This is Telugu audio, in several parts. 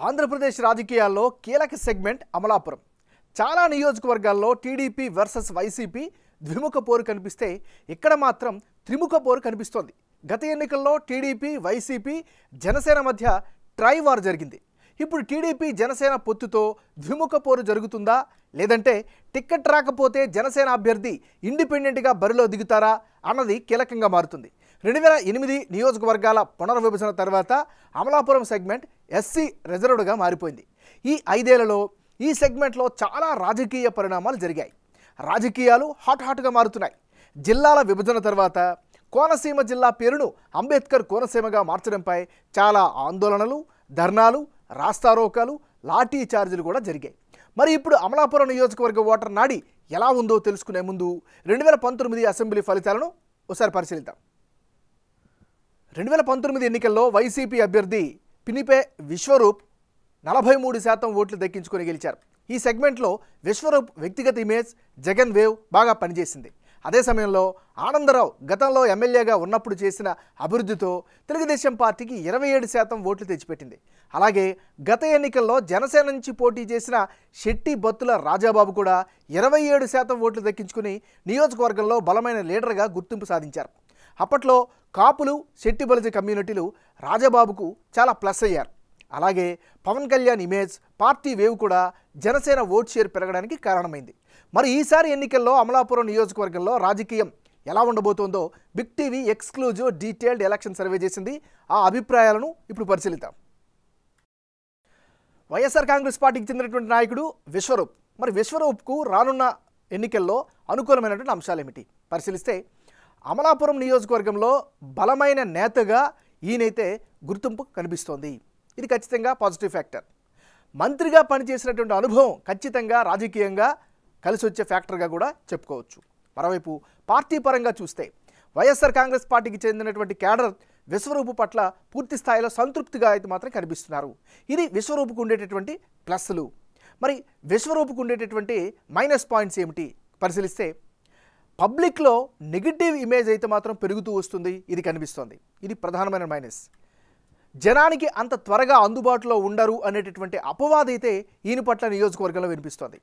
ఆంధ్రప్రదేశ్ రాజకీయాల్లో కీలక సెగ్మెంట్ అమలాపురం. చాలా నియోజకవర్గాల్లో టీడీపీ వర్సెస్ వైసీపీ ద్విముఖ పోరు కనిపిస్తే ఇక్కడ మాత్రం త్రిముఖ పోరు కనిపిస్తోంది. గత ఎన్నికల్లో టీడీపీ, వైసీపీ, జనసేన మధ్య ట్రై వార్ జరిగింది. ఇప్పుడు టీడీపీ జనసేన పొత్తుతో ద్విముఖ పోరు జరుగుతుందా, లేదంటే టిక్కెట్ రాకపోతే జనసేన అభ్యర్థి ఇండిపెండెంట్గా బరిలో దిగుతారా అన్నది కీలకంగా మారుతుంది. 2008 నియోజకవర్గాల పునర్విభజన తర్వాత అమలాపురం సెగ్మెంట్ ఎస్సీ రిజర్వ్డ్గా మారిపోయింది. ఈ 5 ఏళ్లలో ఈ సెగ్మెంట్లో చాలా రాజకీయ పరిణామాలు జరిగాయి. రాజకీయాలు హాట్గా మారుతున్నాయి. జిల్లాల విభజన తర్వాత కోనసీమ జిల్లా పేరును అంబేద్కర్ కోనసీమగా మార్చడంపై చాలా ఆందోళనలు, ధర్నాలు, రాస్తారోకాలు, లాఠీ చార్జీలు కూడా జరిగాయి. మరి ఇప్పుడు అమలాపురం నియోజకవర్గ ఓటర్ నాడి ఎలా ఉందో తెలుసుకునే ముందు 2019 అసెంబ్లీ ఫలితాలను ఒకసారి పరిశీలిద్దాం. 2019 ఎన్నికల్లో వైసీపీ అభ్యర్థి పినిపే విశ్వరూప్ 43% ఓట్లు దక్కించుకొని గెలిచారు. ఈ సెగ్మెంట్లో విశ్వరూప్ వ్యక్తిగత ఇమేజ్, జగన్ వేవ్ బాగా పనిచేసింది. అదే సమయంలో ఆనందరావు గతంలో ఎమ్మెల్యేగా ఉన్నప్పుడు చేసిన అభివృద్ధితో తెలుగుదేశం పార్టీకి 27% ఓట్లు తెచ్చిపెట్టింది. అలాగే గత ఎన్నికల్లో జనసేన నుంచి పోటీ చేసిన శెట్టి బత్తుల రాజాబాబు కూడా 27% ఓట్లు దక్కించుకుని నియోజకవర్గంలో బలమైన లీడర్గా గుర్తింపు సాధించారు. అప్పట్లో కాపులు, శెట్టి బలిజ కమ్యూనిటీలు రాజాబాబుకు చాలా ప్లస్ అయ్యారు. అలాగే Pawan Kalyan image, party wave కూడా జనసేన ఓట్ షేర్ పెరగడానికి కారణమైంది. మరి ఈసారి ఎన్నికల్లో అమలాపురం నియోజకవర్గంలో రాజకీయం ఎలా ఉండబోతోందో big TV exclusive detailed election survey చేసింది. ఆ అభిప్రాయాలను ఇప్పుడు పరిశీలిద్దాం. వైఎస్ఆర్ కాంగ్రెస్ పార్టీకి చెందినటువంటి నాయకుడు విశ్వరూప్. మరి విశ్వరూప్కు రానున్న ఎన్నికల్లో అనుకూలమైనటువంటి అంశాలు ఏమిటి పరిశీలిస్తే, అమలాపురం నియోజకవర్గంలో బలమైన నేతగా ఈయనైతే గుర్తింపు కనిపిస్తోంది. ఇది ఖచ్చితంగా పాజిటివ్ ఫ్యాక్టర్. మంత్రిగా పనిచేసినటువంటి అనుభవం ఖచ్చితంగా రాజకీయంగా కలిసి వచ్చే ఫ్యాక్టర్గా కూడా చెప్పుకోవచ్చు. మరోవైపు పార్టీ పరంగా చూస్తే వైఎస్ఆర్ కాంగ్రెస్ పార్టీకి చెందినటువంటి క్యాడర్ విశ్వరూపు పట్ల పూర్తి స్థాయిలో సంతృప్తిగా అయితే మాత్రం కనిపిస్తున్నారు. ఇది విశ్వరూపుకు ఉండేటటువంటి ప్లస్లు. మరి విశ్వరూపుకు ఉండేటటువంటి మైనస్ పాయింట్స్ ఏమిటి పరిశీలిస్తే, పబ్లిక్లో నెగిటివ్ ఇమేజ్ అయితే మాత్రం పెరుగుతూ వస్తుంది. ఇది కనిపిస్తోంది. ఇది ప్రధానమైన మైనస్. జనానికి అంత త్వరగా అందుబాటులో ఉండరు అనేటటువంటి అపవాదం అయితే ఈయన పట్ల నియోజకవర్గంలో వినిపిస్తోంది.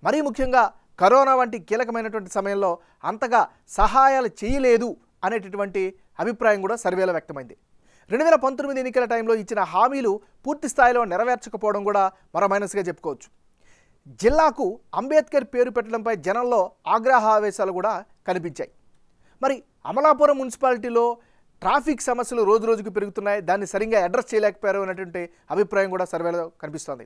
మరీ ముఖ్యంగా కరోనా వంటి కీలకమైనటువంటి సమయంలో అంతగా సహాయాలు చేయలేదు అనేటటువంటి అభిప్రాయం కూడా సర్వేలో వ్యక్తమైంది. 2019 ఎన్నికల టైంలో ఇచ్చిన హామీలు పూర్తి స్థాయిలో నెరవేర్చకపోవడం కూడా మరో మైనస్గా చెప్పుకోవచ్చు. జిల్లాకు అంబేద్కర్ పేరు పెట్టడంపై జనంలో ఆగ్రహావేశాలు కూడా కనిపించాయి. మరి అమలాపురం మున్సిపాలిటీలో ట్రాఫిక్ సమస్యలు రోజు రోజుకు పెరుగుతున్నాయి. దాన్ని సరిగ్గా అడ్రస్ చేయలేకపోయారు అనేటువంటి అభిప్రాయం కూడా సర్వేలో కనిపిస్తోంది.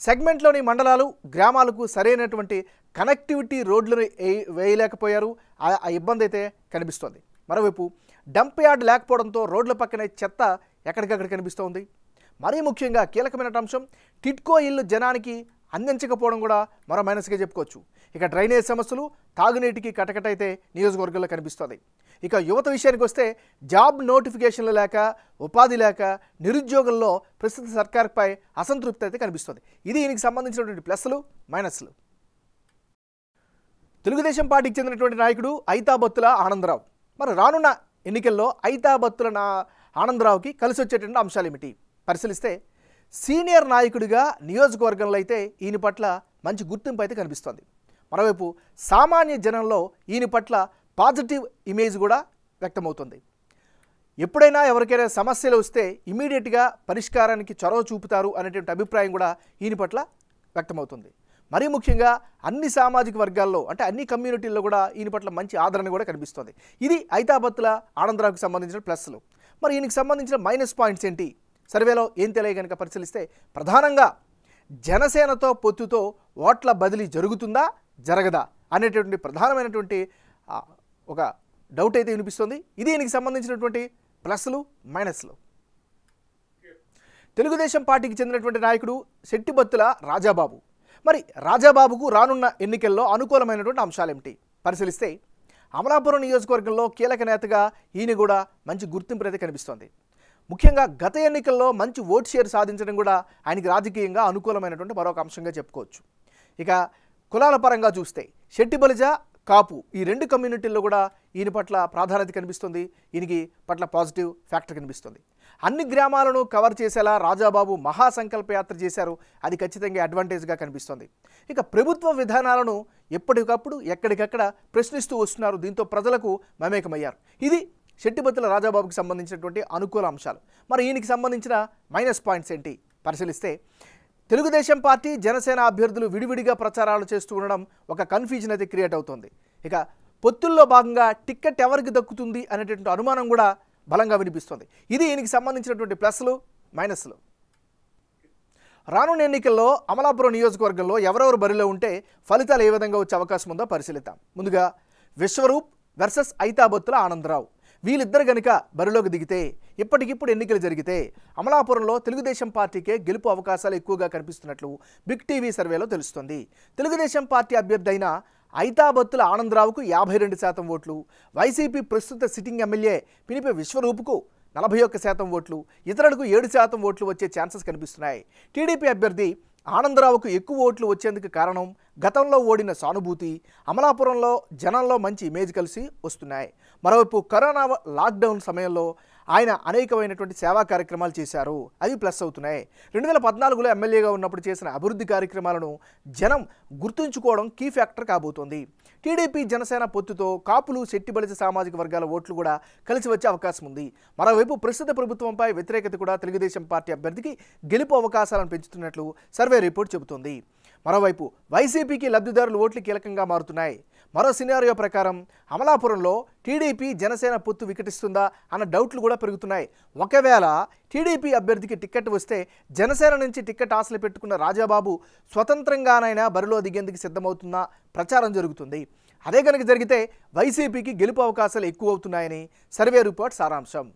సెగ్మెంట్లోని మండలాలు, గ్రామాలకు సరైనటువంటి కనెక్టివిటీ రోడ్లను వేయలేకపోయారు. ఆ ఇబ్బంది అయితే కనిపిస్తోంది. మరోవైపు డంప్ యార్డ్ లేకపోవడంతో రోడ్ల పక్కనే చెత్త ఎక్కడికక్కడ కనిపిస్తోంది. మరీ ముఖ్యంగా కీలకమైన అంశం టిడ్కో ఇల్లు జనానికి అందించకపోవడం కూడా మరో మైనస్గా చెప్పుకోవచ్చు. ఇక డ్రైనేజ్ సమస్యలు, తాగునీటికి కటకట అయితే నియోజకవర్గంలో కనిపిస్తుంది. ఇక యువత విషయానికి వస్తే జాబ్ నోటిఫికేషన్లు లేక, ఉపాధి లేక నిరుద్యోగుల్లో ప్రస్తుత సర్కార్పై అసంతృప్తి అయితే కనిపిస్తుంది. ఇది దీనికి సంబంధించినటువంటి ప్లస్లు, మైనస్లు. తెలుగుదేశం పార్టీకి చెందినటువంటి నాయకుడు ఐతాబత్తుల ఆనందరావు. మరి రానున్న ఎన్నికల్లో ఐతాబత్తుల ఆనందరావుకి కలిసి వచ్చేటువంటి అంశాలు ఏమిటి పరిశీలిస్తే, సీనియర్ నాయకుడిగా నియోజకవర్గంలో అయితే ఈయన పట్ల మంచి గుర్తింపు అయితే కనిపిస్తోంది. మరోవైపు సామాన్య జనంలో ఈయన పట్ల పాజిటివ్ ఇమేజ్ కూడా వ్యక్తమవుతుంది. ఎప్పుడైనా ఎవరికైనా సమస్యలు వస్తే ఇమీడియట్గా పరిష్కారానికి చొరవ చూపుతారు అనేటువంటి అభిప్రాయం కూడా ఈయన పట్ల వ్యక్తమవుతుంది. మరీ ముఖ్యంగా అన్ని సామాజిక వర్గాల్లో, అంటే అన్ని కమ్యూనిటీల్లో కూడా ఈయన పట్ల మంచి ఆదరణ కూడా కనిపిస్తుంది. ఇది ఐతాబత్తుల ఆనందరావుకి సంబంధించిన ప్లస్లు. మరి ఈయనకి సంబంధించిన మైనస్ పాయింట్స్ ఏంటి సర్వేలో ఏం తెలియ కనుక పరిశీలిస్తే, ప్రధానంగా జనసేనతో పొత్తుతో ఓట్ల బదిలీ జరుగుతుందా, జరగదా అనేటటువంటి ప్రధానమైనటువంటి ఒక డౌట్ అయితే వినిపిస్తుంది. ఇది దీనికి సంబంధించినటువంటి ప్లస్లు, మైనస్లు. తెలుగుదేశం పార్టీకి చెందినటువంటి నాయకుడు శెట్టి బత్తుల రాజాబాబు. మరి రాజాబాబుకు రానున్న ఎన్నికల్లో అనుకూలమైనటువంటి అంశాలు ఏమిటి పరిశీలిస్తే, అమలాపురం నియోజకవర్గంలో కీలక నేతగా ఈయన కూడా మంచి గుర్తింపు అయితే కనిపిస్తోంది. ముఖ్యంగా గత ఎన్నికల్లో మంచి ఓట్ షేర్ సాధించడం కూడా ఆయనకి రాజకీయంగా అనుకూలమైనటువంటి మరొక అంశంగా చెప్పుకోవచ్చు. ఇక కులాల పరంగా చూస్తే శెట్టి బలిజ, కాపు ఈ 2 కమ్యూనిటీల్లో కూడా ఈయన పట్ల ప్రాధాన్యత కనిపిస్తుంది. ఈయనకి పట్ల పాజిటివ్ ఫ్యాక్టర్ కనిపిస్తుంది. అన్ని గ్రామాలను కవర్ చేసేలా రాజాబాబు మహాసంకల్ప యాత్ర చేశారు. అది ఖచ్చితంగా అడ్వాంటేజ్గా కనిపిస్తోంది. ఇక ప్రభుత్వ విధానాలను ఎప్పటికప్పుడు ఎక్కడికక్కడ ప్రశ్నిస్తూ వస్తున్నారు. దీంతో ప్రజలకు మమేకమయ్యారు. ఇది శెట్టిబత్తుల రాజాబాబుకి సంబంధించినటువంటి అనుకూల అంశాలు. మరి ఈయనకి సంబంధించిన మైనస్ పాయింట్స్ ఏంటి పరిశీలిస్తే, తెలుగుదేశం పార్టీ జనసేన అభ్యర్థులు విడివిడిగా ప్రచారాలు చేస్తూ ఉండడం ఒక కన్ఫ్యూజన్ అయితే క్రియేట్ అవుతుంది. ఇక పొత్తుల్లో భాగంగా టిక్కెట్ ఎవరికి దక్కుతుంది అనేటువంటి అనుమానం కూడా బలంగా వినిపిస్తుంది. ఇది ఈయనకి సంబంధించినటువంటి ప్లస్లు మైనస్లు. రానున్న ఎన్నికల్లో అమలాపురం నియోజకవర్గంలో ఎవరెవరు బరిలో ఉంటే ఫలితాలు ఏ విధంగా వచ్చే అవకాశం ఉందో పరిశీలిద్దాం. ముందుగా విశ్వరూప్ వర్సెస్ ఐతాబత్తుల ఆనందరావు. వీళ్ళిద్దరు గనుక బరిలోకి దిగితే, ఇప్పటికిప్పుడు ఎన్నికలు జరిగితే అమలాపురంలో తెలుగుదేశం పార్టీకే గెలుపు అవకాశాలు ఎక్కువగా కనిపిస్తున్నట్లు బిగ్ టీవీ సర్వేలో తెలుస్తుంది. తెలుగుదేశం పార్టీ అభ్యర్థి అయిన ఐతాబత్తుల ఆనందరావుకు 52% ఓట్లు, వైసీపీ ప్రస్తుత సిట్టింగ్ ఎమ్మెల్యే పినిపే విశ్వరూపుకు 41% ఓట్లు, ఇతరులకు 7% ఓట్లు వచ్చే ఛాన్సెస్ కనిపిస్తున్నాయి. టీడీపీ అభ్యర్థి ఆనందరావుకు ఎక్కువ ఓట్లు వచ్చేందుకు కారణం గతంలో ఓడిన సానుభూతి, అమలాపురంలో జనంలో మంచి ఇమేజ్ కలిసి వస్తున్నాయి. మరోవైపు కరోనా లాక్డౌన్ సమయంలో ఆయన అనేకమైనటువంటి సేవా కార్యక్రమాలు చేశారు. అవి ప్లస్ అవుతున్నాయి. 2014లో ఎమ్మెల్యేగా ఉన్నప్పుడు చేసిన అభివృద్ధి కార్యక్రమాలను జనం గుర్తుంచుకోవడం కీ ఫ్యాక్టర్ కాబోతోంది. టీడీపీ జనసేన పొత్తుతో కాపులు, శెట్టిబలిజ సామాజిక వర్గాల ఓట్లు కూడా కలిసి వచ్చే అవకాశం ఉంది. మరోవైపు ప్రస్తుత ప్రభుత్వంపై వ్యతిరేకత కూడా తెలుగుదేశం పార్టీ అభ్యర్థికి గెలుపు అవకాశాలను పెంచుతున్నట్లు సర్వే రిపోర్ట్ చెబుతోంది. మరోవైపు వైసీపీకి లబ్ధిదారుల ఓట్లు కీలకంగా మారుతున్నాయి. మరో సినారియో ప్రకారం అమలాపురంలో టీడీపీ జనసేన పొత్తు వికటిస్తుందా అన్న డౌట్లు కూడా పెరుగుతున్నాయి. ఒకవేళ టీడీపీ అభ్యర్థికి టిక్కెట్ వస్తే జనసేన నుంచి టిక్కెట్ ఆశలు పెట్టుకున్న రాజాబాబు స్వతంత్రంగానైనా బరిలో దిగేందుకు సిద్ధమవుతున్న ప్రచారం జరుగుతుంది. అదే కనుక జరిగితే వైసీపీకి గెలుపు అవకాశాలు ఎక్కువ అవుతున్నాయని సర్వే రిపోర్ట్ సారాంశం.